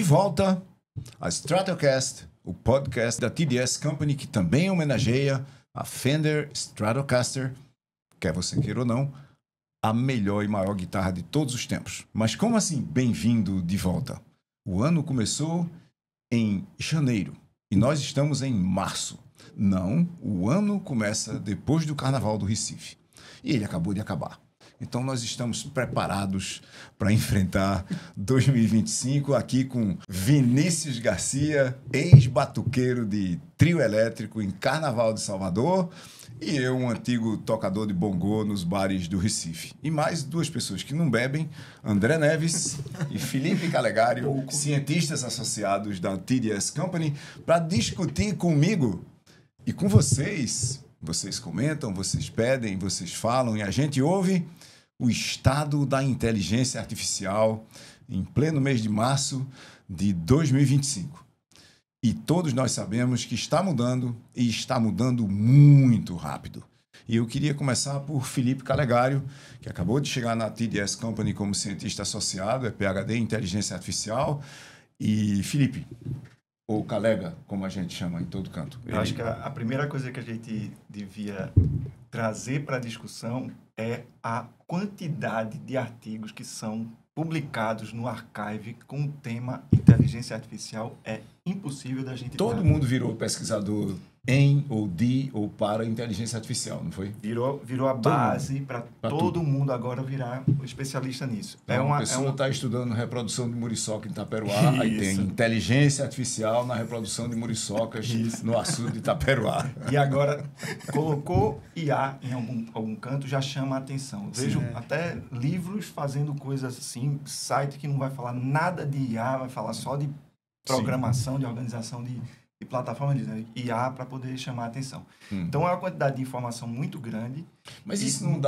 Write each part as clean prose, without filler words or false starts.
volta a Stratocast, o podcast da TDS Company, que também homenageia a Fender Stratocaster, quer você queira ou não, a melhor e maior guitarra de todos os tempos. Mas como assim, bem-vindo de volta? O ano começou em janeiro e nós estamos em março. Não, o ano começa depois do Carnaval do Recife. E ele acabou de acabar. Então nós estamos preparados para enfrentar 2025 aqui com Vinícius Garcia, ex-batuqueiro de trio elétrico em Carnaval de Salvador, e eu, um antigo tocador de bongô nos bares do Recife. E mais duas pessoas que não bebem, André Neves e Felipe Calegário, cientistas associados da TDS Company, para discutir comigo e com vocês. Vocês comentam, vocês pedem, vocês falam e a gente ouve o estado da inteligência artificial em pleno mês de março de 2025. E todos nós sabemos que está mudando e está mudando muito rápido. E eu queria começar por Felipe Calegário, que acabou de chegar na TDS Company como cientista associado, é PhD em inteligência artificial. E Felipe, ou Calega, como a gente chama em todo canto. Eu acho que a primeira coisa que a gente devia trazer para a discussão é a quantidade de artigos que são publicados no Archive com o tema inteligência artificial. É impossível da gente... Todo mundo virou pesquisador em, ou de, ou para inteligência artificial, não foi? Virou a base para todo mundo agora virar especialista nisso. Então, a pessoa está estudando reprodução de muriçoca em Taperoá, aí tem inteligência artificial na reprodução de muriçocas no açude de Taperoá. E agora, colocou IA em algum canto, já chama a atenção. Vejo até livros fazendo coisas assim, site que não vai falar nada de IA, vai falar só de programação, de organização de plataforma de IA para poder chamar a atenção. Então, é uma quantidade de informação muito grande. Mas isso não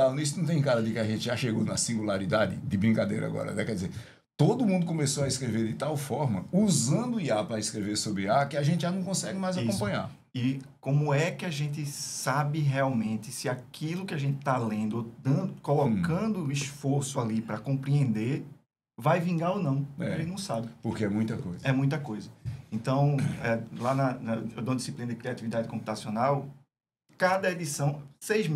tem cara de que a gente já chegou na singularidade de brincadeira agora, né? Quer dizer, todo mundo começou a escrever de tal forma, usando IA para escrever sobre IA, que a gente já não consegue mais acompanhar. E como é que a gente sabe realmente se aquilo que a gente está lendo, colocando esforço ali para compreender, vai vingar ou não? A gente não sabe. Porque é muita coisa. É muita coisa. Então, lá eu dou disciplina de criatividade computacional, cada edição, os 6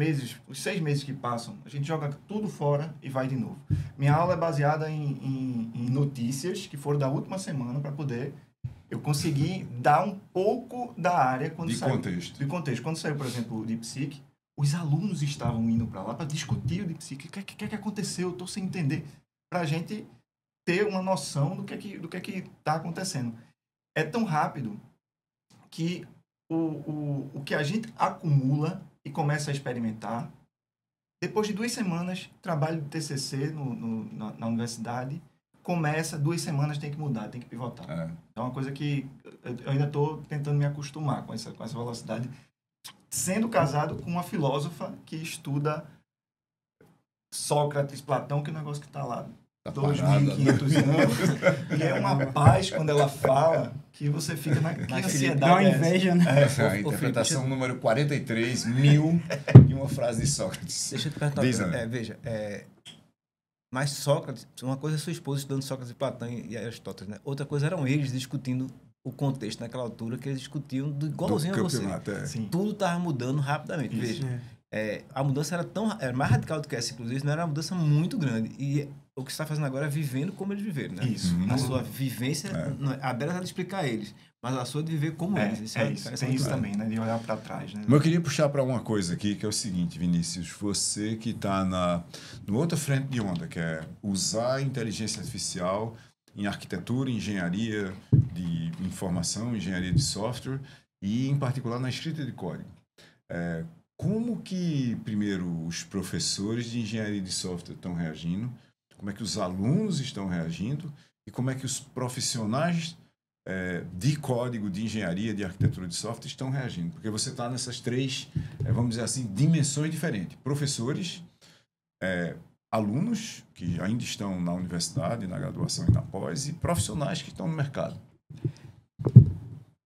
meses que passam, a gente joga tudo fora e vai de novo. Minha aula é baseada em notícias que foram da última semana para poder eu conseguir dar um pouco da área de contexto. Quando saiu, por exemplo, o DeepSeek, os alunos estavam indo para lá para discutir o DeepSeek. O que é que aconteceu? Eu estou sem entender. Para a gente ter uma noção do que é que está acontecendo. É tão rápido que o que a gente acumula e começa a experimentar, depois de 2 semanas, trabalho de TCC na universidade, começa, 2 semanas tem que mudar, tem que pivotar. É uma coisa que eu ainda estou tentando me acostumar com essa velocidade, sendo casado com uma filósofa que estuda Sócrates, Platão, que é um negócio que está lá 2.500 anos, e é uma paz quando ela fala que você fica que ansiedade. Dá uma inveja, né? A interpretação número 43.000 de uma frase de Sócrates. Deixa eu te perguntar. Mas Sócrates, uma coisa é sua esposa estudando Sócrates e Platão e Aristóteles, né? Outra coisa eram eles discutindo o contexto naquela altura, que eles discutiam igualzinho a você. Tudo estava mudando rapidamente. Isso. Veja, a mudança era mais radical do que essa, inclusive, não era uma mudança muito grande. E o que você está fazendo agora é vivendo como eles viveram, né? Isso. A sua vivência, a dela é de explicar a eles, mas a sua é de viver como eles. Isso. Tem isso também, né? De olhar para trás, né? Mas eu queria puxar para uma coisa aqui, que é o seguinte, Vinícius, você que está no outra frente de onda, que é usar a inteligência artificial em arquitetura, engenharia de informação, engenharia de software e, em particular, na escrita de código. Como que, primeiro, os professores de engenharia de software estão reagindo? Como é que os alunos estão reagindo? E como é que os profissionais de código, de engenharia, de arquitetura de software estão reagindo? Porque você está nessas 3, vamos dizer assim, dimensões diferentes. Professores, alunos que ainda estão na universidade, na graduação e na pós, e profissionais que estão no mercado.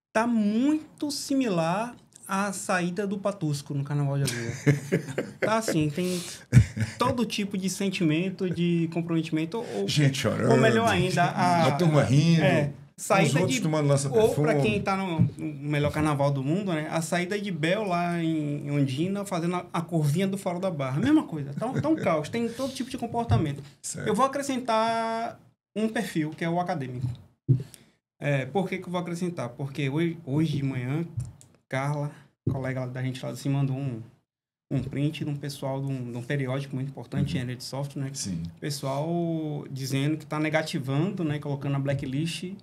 Está muito similar à saída do Patusco no Carnaval de Abril. Tá assim, tem todo tipo de sentimento, de comprometimento. Gente chorando. Ou melhor ainda, a turma rindo. saída outros de... tomando lança-perfume. Ou para quem tá no melhor carnaval do mundo, né? A saída de Bel lá em Ondina, fazendo a curvinha do Farol da Barra. Mesma coisa. Tá um caos. Tem todo tipo de comportamento. Certo. Eu vou acrescentar um perfil, que é o acadêmico. Por que eu vou acrescentar? Porque hoje de manhã, Carla, colega da gente lá, assim, mandou um print de um pessoal de um periódico muito importante, Engenharia de Software, né? Sim. Pessoal dizendo que está negativando, né? Colocando na blacklist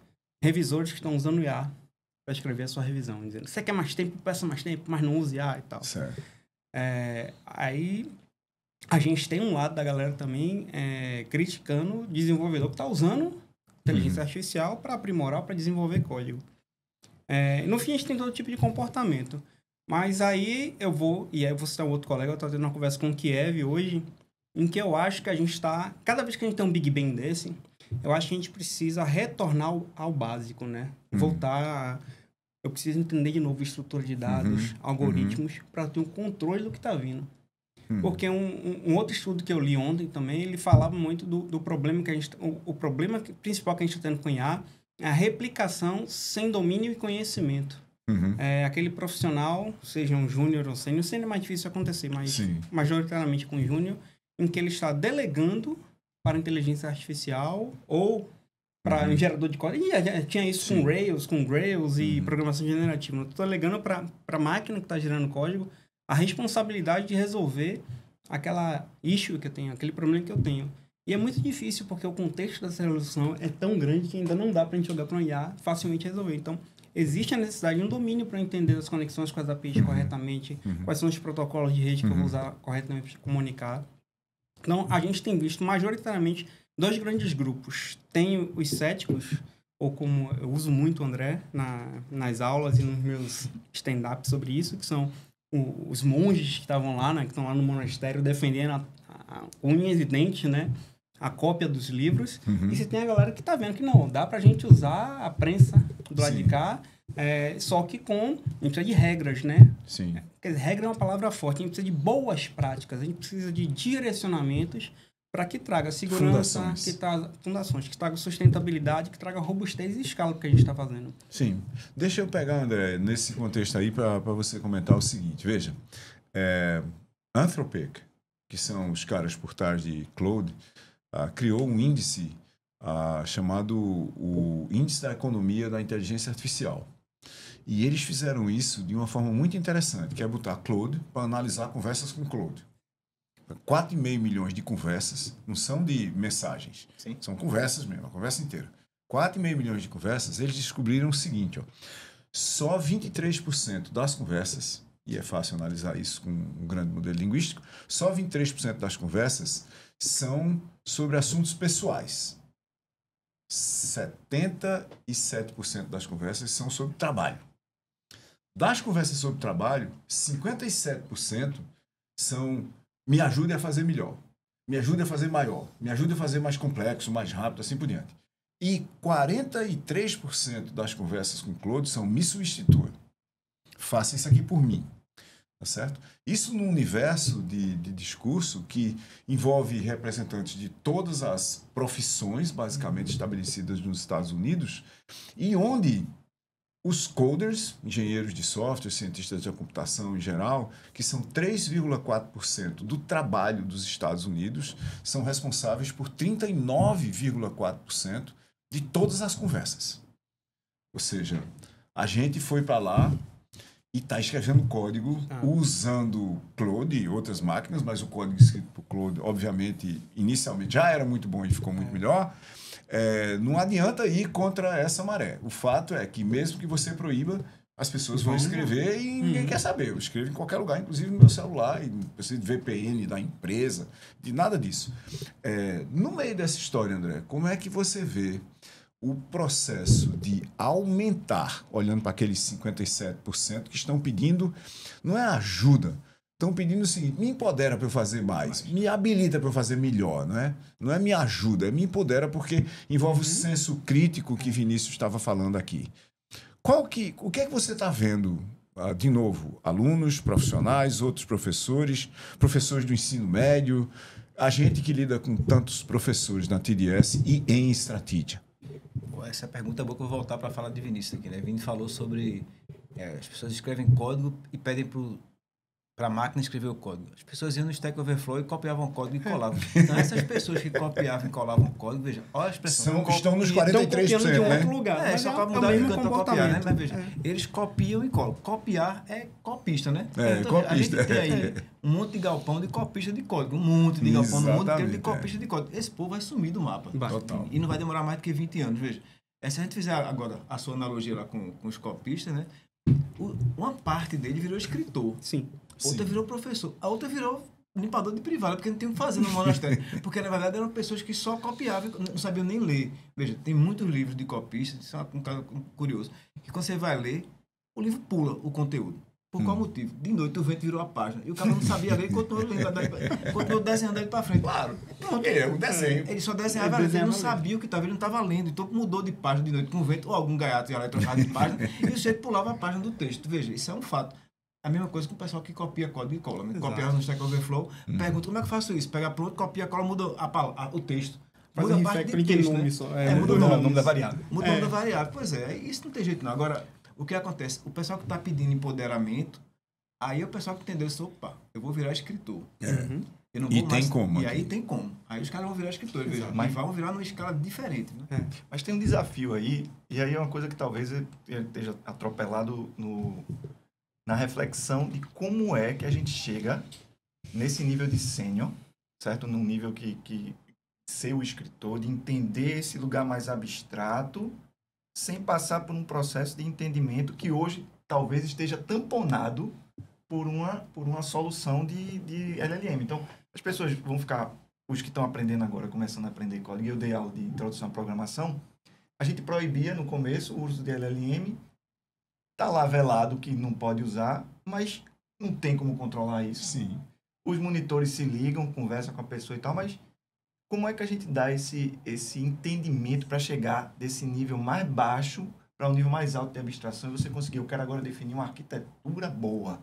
revisores que estão usando IA para escrever a sua revisão. Dizendo, você quer mais tempo, peça mais tempo, mas não use IA e tal. Certo. Aí a gente tem um lado da galera também criticando o desenvolvedor que está usando inteligência artificial para aprimorar, para desenvolver código. No fim, a gente tem todo tipo de comportamento. Mas aí eu vou citar um outro colega, eu estou tendo uma conversa com o Kiev hoje, em que eu acho que a gente está... Cada vez que a gente tem um Big Bang desse, eu acho que a gente precisa retornar ao básico, né? Voltar... Eu preciso entender de novo estrutura de dados, algoritmos, para ter um controle do que está vindo. Porque um outro estudo que eu li ontem também, ele falava muito do problema que a gente... O problema principal que a gente está tendo com IA é a replicação sem domínio e conhecimento. Aquele profissional, seja um júnior ou sênior, sendo mais difícil acontecer, mas majoritariamente com júnior, em que ele está delegando para a inteligência artificial ou para um gerador de código. E já tinha isso com Rails, com Grails e programação generativa. Eu estou delegando para a máquina que está gerando código a responsabilidade de resolver aquela issue que eu tenho, aquele problema que eu tenho. E é muito difícil porque o contexto dessa resolução é tão grande que ainda não dá para a gente jogar para um IA facilmente resolver. Então, existe a necessidade de um domínio para entender as conexões com as APIs corretamente, quais são os protocolos de rede que eu vou usar corretamente para comunicar. Então, a gente tem visto majoritariamente dois grandes grupos. Tem os céticos, ou como eu uso muito, André, nas aulas e nos meus stand-ups sobre isso, que são os monges que estavam lá, né, que estão lá no monastério defendendo a unhas e dentes, né, a cópia dos livros. E você tem a galera que está vendo que não, dá para a gente usar a prensa do lado de cá, só que a gente precisa de regras, né? Sim. Regra é uma palavra forte, a gente precisa de boas práticas, a gente precisa de direcionamentos para que traga segurança, fundações, que traga sustentabilidade, que traga robustez e escala do que a gente está fazendo. Sim. Deixa eu pegar, André, nesse contexto aí para você comentar o seguinte. Veja, Anthropic, que são os caras por trás de Claude, criou um índice chamado o Índice da Economia da Inteligência Artificial. E eles fizeram isso de uma forma muito interessante, que é botar Claude para analisar conversas com Claude. 4,5 milhões de conversas, não são de mensagens, são conversas mesmo, a conversa inteira. 4,5 milhões de conversas, eles descobriram o seguinte, só 23% das conversas, e é fácil analisar isso com um grande modelo linguístico, só 23% das conversas são sobre assuntos pessoais. 77% das conversas são sobre trabalho. Das conversas sobre trabalho, 57% são me ajude a fazer melhor, me ajude a fazer maior, me ajude a fazer mais complexo, mais rápido, assim por diante. E 43% das conversas com Claude são me substitua. Faça isso aqui por mim. Tá certo? Isso num universo de discurso que envolve representantes de todas as profissões basicamente estabelecidas nos Estados Unidos e onde os coders, engenheiros de software, cientistas da computação em geral, que são 3,4% do trabalho dos Estados Unidos, são responsáveis por 39,4% de todas as conversas. Ou seja, a gente foi para lá e está escrevendo código usando Claude e outras máquinas, mas o código escrito por Claude, obviamente, inicialmente já era muito bom e ficou muito melhor. Não adianta ir contra essa maré. O fato é que mesmo que você proíba, as pessoas vão escrever e ninguém quer saber. Eu escrevo em qualquer lugar, inclusive no meu celular, e não preciso de VPN da empresa, de nada disso. No meio dessa história, André, como é que você vê o processo de aumentar, olhando para aqueles 57% que estão pedindo, não é ajuda, estão pedindo o seguinte, me empodera para eu fazer mais, me habilita para eu fazer melhor, não é? Não é me ajuda, é me empodera porque envolve o senso crítico que Vinícius estava falando aqui. O que é que você está vendo? De novo, alunos, profissionais, outros professores do ensino médio, a gente que lida com tantos professores na TDS e em Stratidia. essa pergunta é boa que eu vou voltar para falar de Vinícius aqui, né? Vinícius falou sobre as pessoas escrevem código e pedem para a máquina escrever o código. As pessoas iam no Stack Overflow e copiavam o código e colavam. Então, essas pessoas que copiavam e colavam o código, veja, olha a expressão. Estão nos 43%, de um né? outro lugar. Só para mudar de canto para copiar, né? Mas veja, eles copiam e colam. Copiar é copista, né? Então, copista. A gente tem aí um monte de galpão de copista de código. Um monte de galpão, um monte de copista de código. Esse povo vai sumir do mapa. Total. E não vai demorar mais do que 20 anos, veja. Se a gente fizer agora a sua analogia lá com os copistas, né? Uma parte dele virou escritor. Sim. Outra virou professor. A outra virou limpador de privada, porque não tem o que fazer no monastério. Porque, na verdade, eram pessoas que só copiavam, não sabiam nem ler. Veja, tem muitos livros de copistas, isso é um caso curioso, que quando você vai ler, o livro pula o conteúdo. Por qual motivo? De noite o vento virou a página. E o cara não sabia ler e continuou desenhando daí para frente. Claro. Pronto. O desenho. Ele só desenhava, ele não sabia o que estava, ele não estava lendo. Então mudou de página de noite com o vento, ou algum gaiato ia lá e trocava de página, e o sujeito pulava a página do texto. Veja, isso é um fato. A mesma coisa com o pessoal que copia código e cola. Né? Copiava no Stack Overflow, pergunta como é que eu faço isso? Pega pronto, copia, cola, muda o texto. Muda a parte de texto, né? Muda o nome da variável. Muda o nome da variável. Pois é, isso não tem jeito não. Agora, o que acontece? O pessoal que está pedindo empoderamento, aí é o pessoal que entendeu isso, opa, eu vou virar escritor. Eu não vou e tem como. E aí tem como. Aí os caras vão virar escritores, veja, mas vão virar numa escala diferente. Né? Mas tem um desafio aí, e aí é uma coisa que talvez ele esteja atropelado na reflexão de como é que a gente chega nesse nível de sênior, certo? Num nível que ser o escritor, de entender esse lugar mais abstrato, sem passar por um processo de entendimento que hoje talvez esteja tamponado por uma solução de LLM. Então, as pessoas vão ficar, os que estão aprendendo agora, começando a aprender código, eu dei aula de introdução à programação, a gente proibia no começo o uso de LLM, tá lá velado que não pode usar, mas não tem como controlar isso. Sim. Os monitores se ligam, conversam com a pessoa e tal, mas como é que a gente dá esse entendimento para chegar desse nível mais baixo para um nível mais alto de abstração e você conseguir, eu quero agora definir uma arquitetura boa.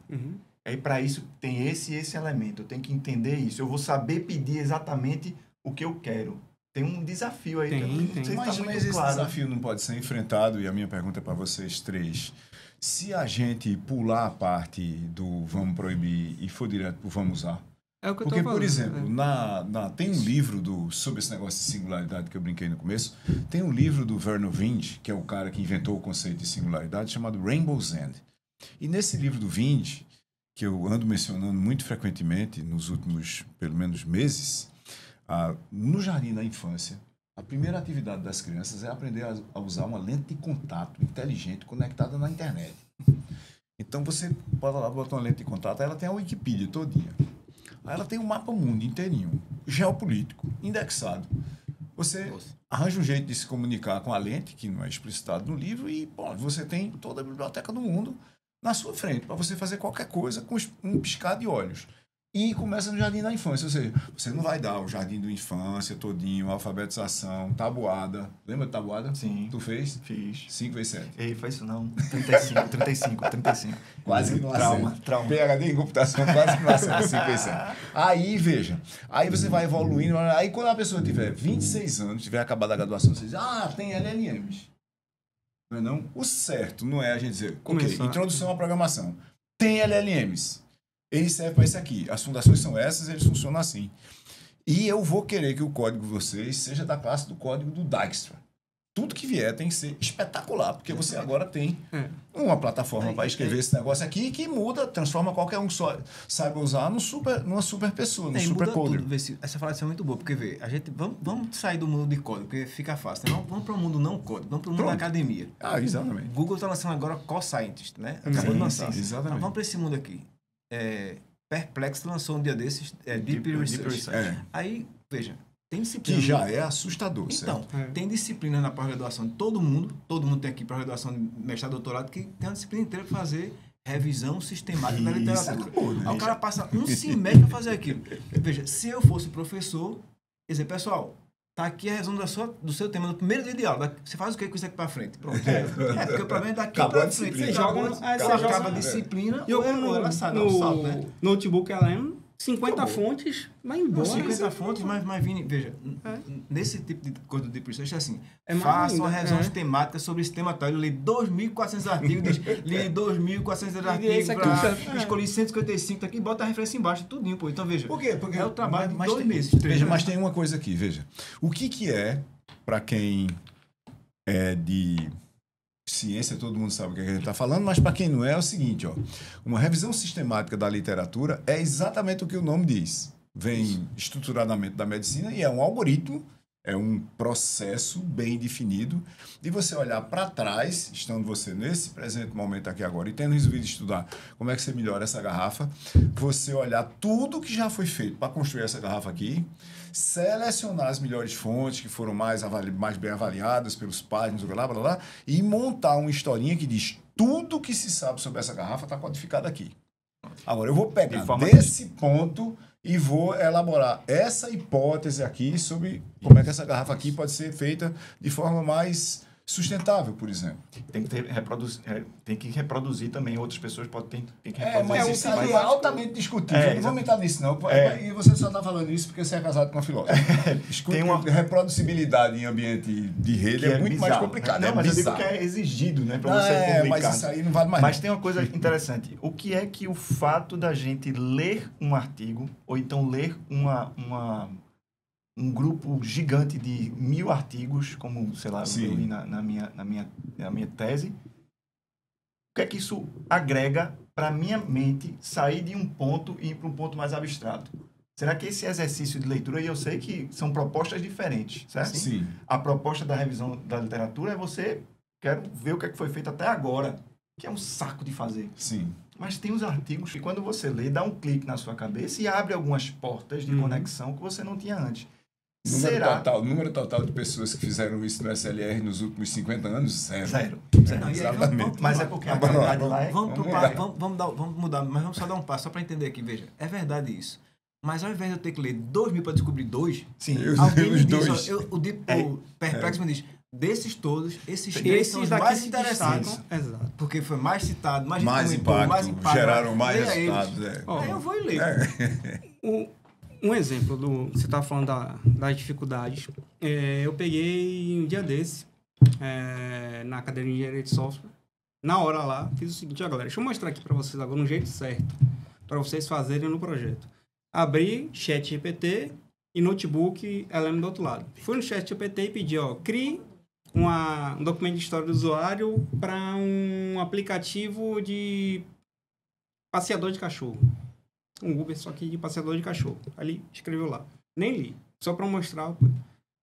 Aí para isso tem esse elemento, eu tenho que entender isso, eu vou saber pedir exatamente o que eu quero. Tem um desafio aí. Tem. Mas esse desafio não pode ser enfrentado, e a minha pergunta é para vocês três. Se a gente pular a parte do vamos proibir e for direto para vamos usar. É o que porque, eu tô falando, por exemplo, tem um livro sobre esse negócio de singularidade que eu brinquei no começo. Tem um livro do Vernor Vinge, que é o cara que inventou o conceito de singularidade, chamado Rainbow's End. E nesse livro do Vinge, que eu ando mencionando muito frequentemente nos últimos, pelo menos, meses, no jardim da infância, a primeira atividade das crianças é aprender a usar uma lente de contato inteligente conectada na internet. Então você pode lá botar uma lente de contato, ela tem a Wikipedia todinha. Aí ela tem um mapa mundo inteirinho, geopolítico, indexado. Você arranja um jeito de se comunicar com a lente, que não é explicitado no livro, e você tem toda a biblioteca do mundo na sua frente, para você fazer qualquer coisa com um piscar de olhos. E começa no jardim da infância, ou seja, você não vai dar o jardim da infância todinho, alfabetização, tabuada. Lembra de tabuada? Sim. Tu fez? Fiz. 5 vezes 7. Ei, faz isso não. 35. Quase que não trauma. PhD em computação, quase que não acerta 5 vezes 7. Aí, veja, aí você vai evoluindo, aí quando a pessoa tiver 26 anos, tiver acabado a graduação, você diz, tem LLMs. Não é não? O certo não é a gente dizer, introdução à programação. Tem LLMs. Ele serve para isso aqui. As fundações são essas, eles funcionam assim. E eu vou querer que o código de vocês seja da classe do código do Dijkstra. Tudo que vier tem que ser espetacular, porque você agora tem uma plataforma para escrever esse negócio aqui que muda, transforma qualquer um que só saiba usar numa super pessoa, num super coder. Essa frase é muito boa, porque a gente vamos sair do mundo de código, porque fica fácil. Né? Vamos para o mundo não código, vamos para o mundo da academia. Exatamente. Google está lançando agora Co-Scientist, né? Acabou de lançar. Exatamente. Então, vamos para esse mundo aqui. Perplexo lançou um dia desses, Deep Research. Aí, veja, tem disciplina... Que já é assustador, então, tem disciplina na pós-graduação de todo mundo tem aqui pós-graduação de mestrado, doutorado, que tem uma disciplina inteira para fazer revisão sistemática da literatura. Aí o cara passa um semestre para fazer aquilo. Veja, se eu fosse professor, quer dizer, pessoal, tá aqui a revisão do seu tema no primeiro dia de aula. Você faz o que com isso aqui para frente? Pronto. Porque o problema é daqui para frente. Você joga a disciplina e ou ela sai, no salto, né? Notebook LM, 50 fontes, vai embora. 50 fontes, mas Vini, veja, nesse tipo de coisa do Deep Research é assim, É mais faça uma ainda, revisão sistemática sobre esse tema tal. Eu li 2.400 artigos, li 2.400 artigos, escolhi 155 aqui, bota a referência embaixo, tudinho, pô. Então, veja, Porque é o trabalho de 2 tem, meses. Veja, mas tem uma coisa aqui, veja. O que é, para quem é de ciência, todo mundo sabe o que a gente está falando, mas para quem não é o seguinte, ó, uma revisão sistemática da literatura é exatamente o que o nome diz. Vem estruturadamente da medicina e é um algoritmo, é um processo bem definido de você olhar para trás, estando você nesse presente momento aqui agora e tendo resolvido estudar como é que você melhora essa garrafa, você olhar tudo que já foi feito para construir essa garrafa aqui, selecionar as melhores fontes que foram mais bem avaliadas pelos pares, blá, blá, blá, e montar uma historinha que diz tudo que se sabe sobre essa garrafa está codificado aqui. Agora, eu vou pegar desse ponto e vou elaborar essa hipótese aqui sobre como é que essa garrafa aqui pode ser feita de forma mais sustentável, por exemplo. Tem que reproduzir também. Outras pessoas tem que reproduzir. Mas isso aí é altamente discutível. Não vamos entrar nisso, não. E você só está falando isso porque você é casado com uma filósofa. Tem uma reproduzibilidade em ambiente de rede é muito mais complicado. Não, mas eu digo que é exigido, né? Para você publicar. Mas isso aí não vale mais. Mas tem uma coisa interessante. O que é que o fato da gente ler um artigo, ou então ler um grupo gigante de 1.000 artigos, como, sei lá, eu li na minha tese, o que é que isso agrega para a minha mente sair de um ponto e ir para um ponto mais abstrato? Será que esse exercício de leitura, e eu sei que são propostas diferentes, certo? Sim. A proposta da revisão da literatura é quero ver o que é que foi feito até agora, que é um saco de fazer. Sim. Mas tem os artigos que, quando você lê, dá um clique na sua cabeça e abre algumas portas de conexão que você não tinha antes. Número total de pessoas que fizeram isso no SLR nos últimos 50 anos, zero. Exatamente. Mas é porque a qualidade lá é... Vamos mudar, mas vamos só dar um passo, só para entender aqui. Veja, é verdade isso. Mas ao invés de eu ter que ler 2.000 para descobrir 2, alguém me diz, o Perplexo me diz, desses todos, esses 3 são os mais interessantes. Exato. Porque foi mais citado, mais impacto, geraram mais resultados. Aí eu vou ler. Um exemplo você estava falando das dificuldades. Eu peguei um dia desse, na cadeira de engenharia de software. Na hora lá, fiz o seguinte, galera, deixa eu mostrar aqui para vocês agora um jeito certo para vocês fazerem no projeto. Abri ChatGPT e notebook LM do outro lado. Fui no ChatGPT e pedi, crie um documento de história do usuário para um aplicativo de passeador de cachorro. Um Uber, só que de passeador de cachorro. Ali, escreveu lá. Nem li. Só para mostrar.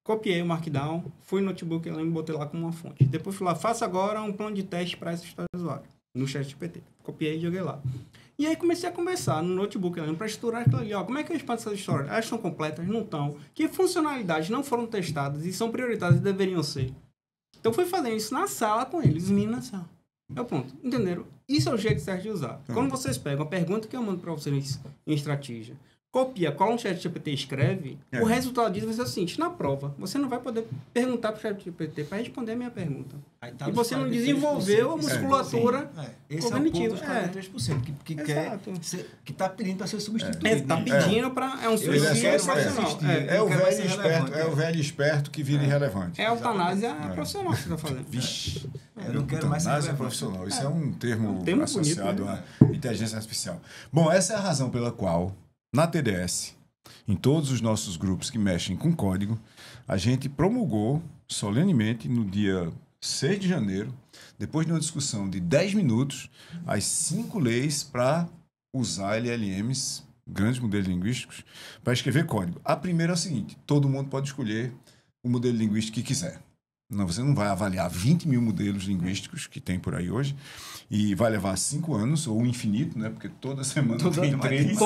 Copiei o Markdown, fui no notebook e botei lá como uma fonte. Depois fui lá, faça agora um plano de teste para essa história do usuário. No ChatGPT. Copiei e joguei lá. E aí comecei a conversar no notebook para estruturar aquilo ali. Como é que eu expando essas histórias? Elas estão completas? Não estão. Que funcionalidades não foram testadas e são prioritárias e deveriam ser? Então fui fazendo isso na sala com eles, os meninos na sala. Pronto, entenderam? Isso é o jeito certo de usar. Quando vocês pegam a pergunta que eu mando para vocês em estratégia, copia qual um ChatGPT escreve, o resultado disso vai ser o seguinte, na prova, você não vai poder perguntar para o ChatGPT para responder a minha pergunta. E você não desenvolveu a musculatura cognitiva. É 43% que está pedindo para ser substituído. Está pedindo para... É um suicídio profissional. É o velho esperto que vira irrelevante. É a eutanásia profissional que você está fazendo. Vixe. Eu não quero mais ser profissional. Isso é um termo associado bonito, à inteligência artificial. Bom, essa é a razão pela qual, na TDS, em todos os nossos grupos que mexem com código, a gente promulgou solenemente no dia 6 de janeiro, depois de uma discussão de 10 minutos, as 5 leis para usar LLMs, grandes modelos linguísticos, para escrever código. A primeira é o seguinte, todo mundo pode escolher o modelo linguístico que quiser. Não, você não vai avaliar 20 mil modelos linguísticos que tem por aí hoje e vai levar 5 anos ou infinito, né? Porque toda semana tem 3.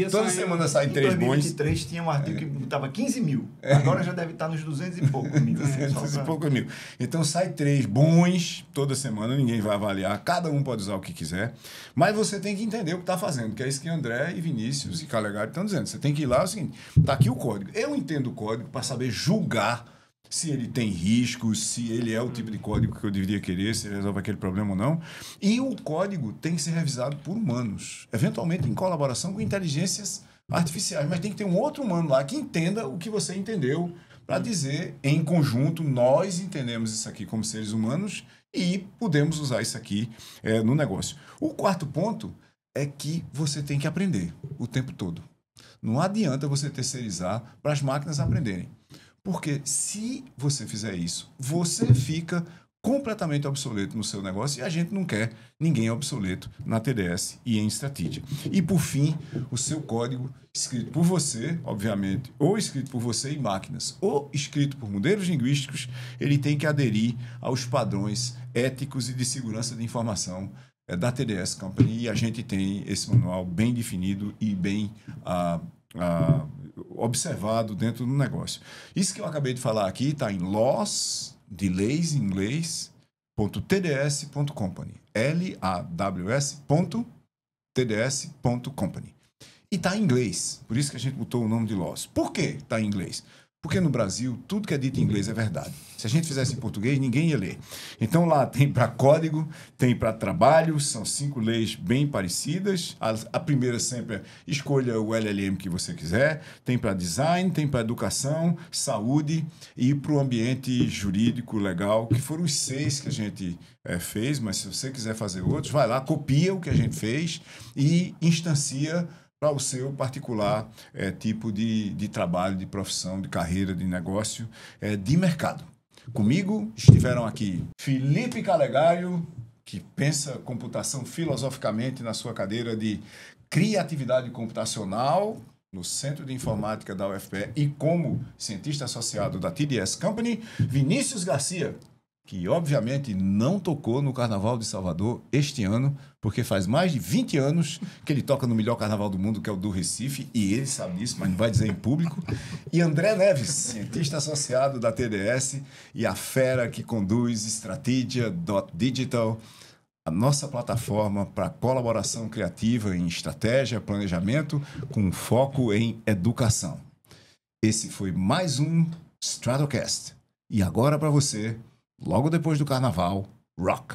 Toda semana sai 3 bons. Em 2023 tinha um artigo que botava 15 mil. Agora já deve estar nos 200 e poucos mil. 200 e poucos mil. Então sai 3 bons toda semana, ninguém vai avaliar, cada um pode usar o que quiser, mas você tem que entender o que está fazendo, que é isso que André e Vinícius e Calegari estão dizendo. Você tem que ir lá, é o seguinte, está aqui o código. Eu entendo o código para saber julgar se ele tem riscos, se ele é o tipo de código que eu deveria querer, se ele resolve aquele problema ou não. E o código tem que ser revisado por humanos, eventualmente em colaboração com inteligências artificiais, mas tem que ter um outro humano lá que entenda o que você entendeu para dizer, em conjunto, nós entendemos isso aqui como seres humanos e podemos usar isso aqui no negócio. O quarto ponto é que você tem que aprender o tempo todo. Não adianta você terceirizar para as máquinas aprenderem. Porque se você fizer isso, você fica completamente obsoleto no seu negócio e a gente não quer ninguém obsoleto na TDS e em Strategia. E, por fim, o seu código escrito por você, obviamente, ou escrito por você em máquinas, ou escrito por modelos linguísticos, ele tem que aderir aos padrões éticos e de segurança de informação da TDS Company, e a gente tem esse manual bem definido e bem observado dentro do negócio. Isso que eu acabei de falar aqui está em laws, de leis em inglês, .tds.company. laws.tds.company. E está em inglês, por isso que a gente botou o nome de laws. Por que está em inglês? Porque no Brasil, tudo que é dito em inglês é verdade. Se a gente fizesse em português, ninguém ia ler. Então lá tem para código, tem para trabalho, são 5 leis bem parecidas. A primeira sempre é escolha o LLM que você quiser. Tem para design, tem para educação, saúde e para o ambiente jurídico, legal, que foram os 6 que a gente fez. Mas se você quiser fazer outros, vai lá, copia o que a gente fez e instancia para o seu particular tipo de trabalho, de profissão, de carreira, de negócio, de mercado. Comigo estiveram aqui Felipe Calegário, que pensa computação filosoficamente na sua cadeira de criatividade computacional no Centro de Informática da UFPE e como cientista associado da TDS Company. Vinícius Garcia, que obviamente não tocou no Carnaval de Salvador este ano, porque faz mais de 20 anos que ele toca no melhor carnaval do mundo, que é o do Recife, e ele sabe disso, mas não vai dizer em público. E André Neves, cientista associado da TDS e a fera que conduz Strategia.digital, a nossa plataforma para colaboração criativa em estratégia, planejamento, com foco em educação. Esse foi mais um Stratocast. E agora para você, logo depois do Carnaval, rock!